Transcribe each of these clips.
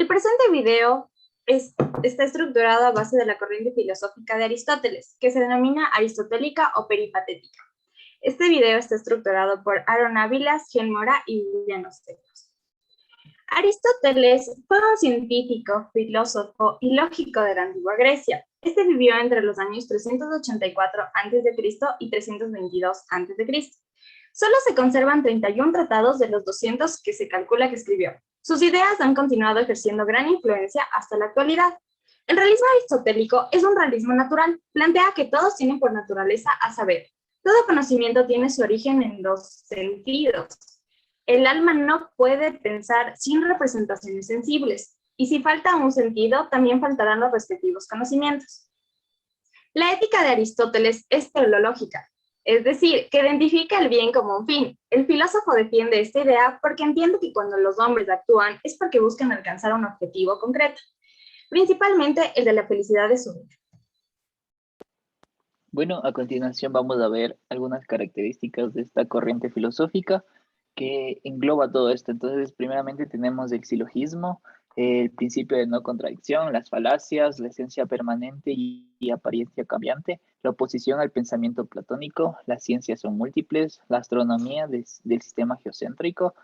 presente video está estructurado a base de la corriente filosófica de Aristóteles, que se denomina aristotélica o peripatética. Este video está estructurado por Aaron Ávila, Gen Mora y Villanos Tecos. Aristóteles fue un científico, filósofo y lógico de la antigua Grecia. Este vivió entre los años 384 a.C. y 322 a.C. Solo se conservan 31 tratados de los 200 que se calcula que escribió. Sus ideas han continuado ejerciendo gran influencia hasta la actualidad. El realismo aristotélico es un realismo natural. Plantea que todos tienen por naturaleza a saber. Todo conocimiento tiene su origen en los sentidos. El alma no puede pensar sin representaciones sensibles, y si falta un sentido, también faltarán los respectivos conocimientos. La ética de Aristóteles es teleológica, es decir, que identifica el bien como un fin. El filósofo defiende esta idea porque entiende que cuando los hombres actúan es porque buscan alcanzar un objetivo concreto, principalmente el de la felicidad de su vida. Bueno, a continuación vamos a ver algunas características de esta corriente filosófica que engloba todo esto. Entonces, primeramente tenemos el silogismo, el principio de no contradicción, las falacias, la esencia permanente y apariencia cambiante, la oposición al pensamiento platónico, las ciencias son múltiples, la astronomía del sistema geocéntrico,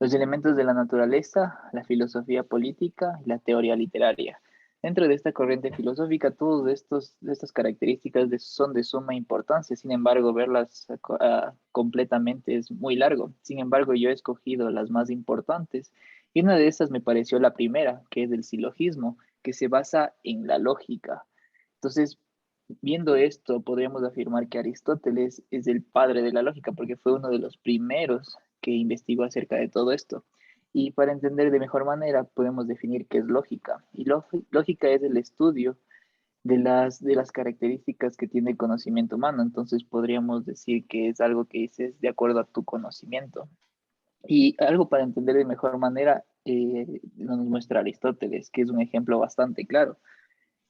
los elementos de la naturaleza, la filosofía política y la teoría literaria. Dentro de esta corriente filosófica, todas estas características son de suma importancia. Sin embargo, verlas completamente es muy largo. Sin embargo, yo he escogido las más importantes y una de esas me pareció la primera, que es el silogismo, que se basa en la lógica. Entonces, viendo esto, podríamos afirmar que Aristóteles es el padre de la lógica porque fue uno de los primeros que investigó acerca de todo esto. Y para entender de mejor manera, podemos definir qué es lógica. Y lógica es el estudio de las características que tiene el conocimiento humano. Entonces podríamos decir que es algo que dices de acuerdo a tu conocimiento. Y algo para entender de mejor manera nos muestra Aristóteles, que es un ejemplo bastante claro.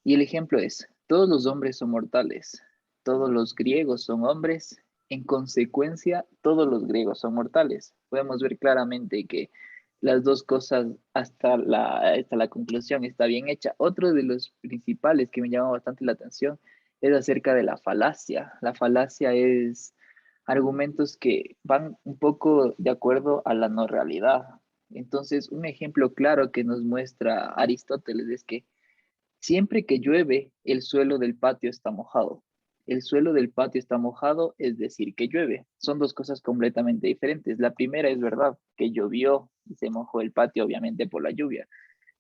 Y el ejemplo es, todos los hombres son mortales, todos los griegos son hombres, en consecuencia, todos los griegos son mortales. Podemos ver claramente que las dos cosas hasta la conclusión está bien hecha. Otro de los principales que me llama bastante la atención es acerca de la falacia. La falacia es argumentos que van un poco de acuerdo a la no realidad. Entonces, un ejemplo claro que nos muestra Aristóteles es que siempre que llueve, el suelo del patio está mojado. El suelo del patio está mojado, es decir, que llueve. Son dos cosas completamente diferentes. La primera es verdad, que llovió y se mojó el patio, obviamente, por la lluvia.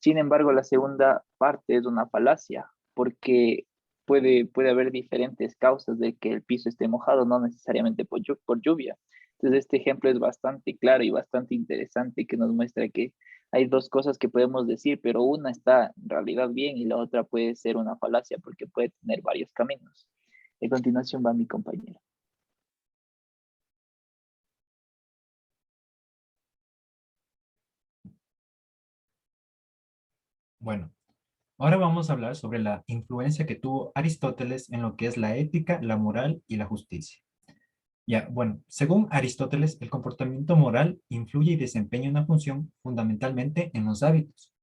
Sin embargo, la segunda parte es una falacia, porque puede haber diferentes causas de que el piso esté mojado, no necesariamente por lluvia. Entonces, este ejemplo es bastante claro y bastante interesante que nos muestra que hay dos cosas que podemos decir, pero una está en realidad bien y la otra puede ser una falacia porque puede tener varios caminos. A continuación va mi compañero. Bueno, ahora vamos a hablar sobre la influencia que tuvo Aristóteles en lo que es la ética, la moral y la justicia. Ya, bueno, según Aristóteles, el comportamiento moral influye y desempeña una función fundamentalmente en los hábitos.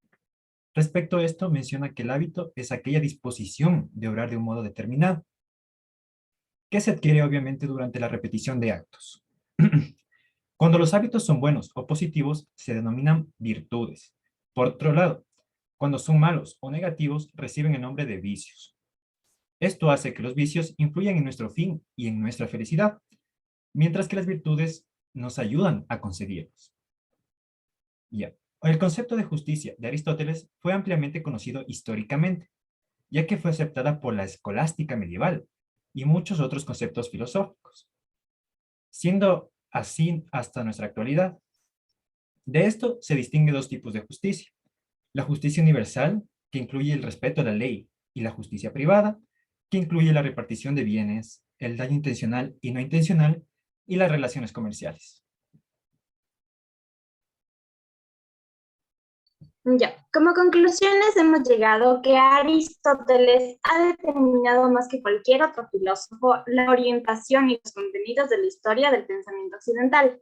Respecto a esto, menciona que el hábito es aquella disposición de obrar de un modo determinado, que se adquiere obviamente durante la repetición de actos. Cuando los hábitos son buenos o positivos, se denominan virtudes. Por otro lado, cuando son malos o negativos, reciben el nombre de vicios. Esto hace que los vicios influyan en nuestro fin y en nuestra felicidad, mientras que las virtudes nos ayudan a conseguirlos. Ya. El concepto de justicia de Aristóteles fue ampliamente conocido históricamente, ya que fue aceptada por la escolástica medieval y muchos otros conceptos filosóficos, siendo así hasta nuestra actualidad. De esto se distingue dos tipos de justicia: la justicia universal, que incluye el respeto a la ley, y la justicia privada, que incluye la repartición de bienes, el daño intencional y no intencional, y las relaciones comerciales. Ya, como conclusiones hemos llegado que Aristóteles ha determinado más que cualquier otro filósofo la orientación y los contenidos de la historia del pensamiento occidental.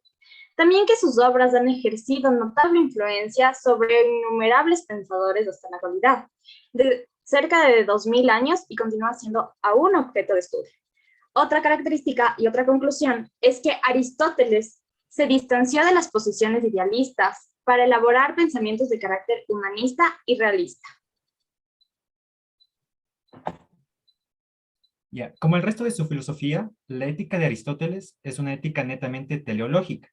También que sus obras han ejercido notable influencia sobre innumerables pensadores hasta la actualidad, de cerca de 2000 años y continúa siendo aún objeto de estudio. Otra característica y otra conclusión es que Aristóteles se distanció de las posiciones idealistas para elaborar pensamientos de carácter humanista y realista. Ya, como el resto de su filosofía, la ética de Aristóteles es una ética netamente teleológica.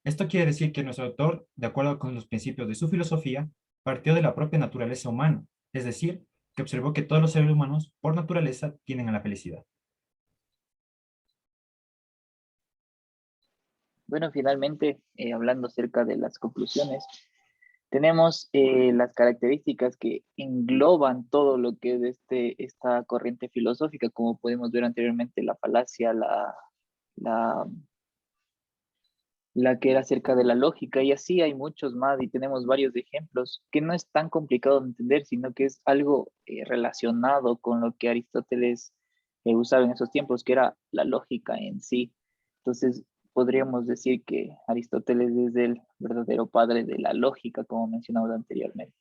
Esto quiere decir que nuestro autor, de acuerdo con los principios de su filosofía, partió de la propia naturaleza humana, es decir, que observó que todos los seres humanos, por naturaleza, tienden a la felicidad. Bueno, finalmente, hablando acerca de las conclusiones, tenemos las características que engloban todo lo que es esta corriente filosófica, como pudimos ver anteriormente, la falacia, la, la que era acerca de la lógica, y así hay muchos más, y tenemos varios ejemplos, que no es tan complicado de entender, sino que es algo relacionado con lo que Aristóteles usaba en esos tiempos, que era la lógica en sí. Entonces, podríamos decir que Aristóteles es el verdadero padre de la lógica, como mencionamos anteriormente.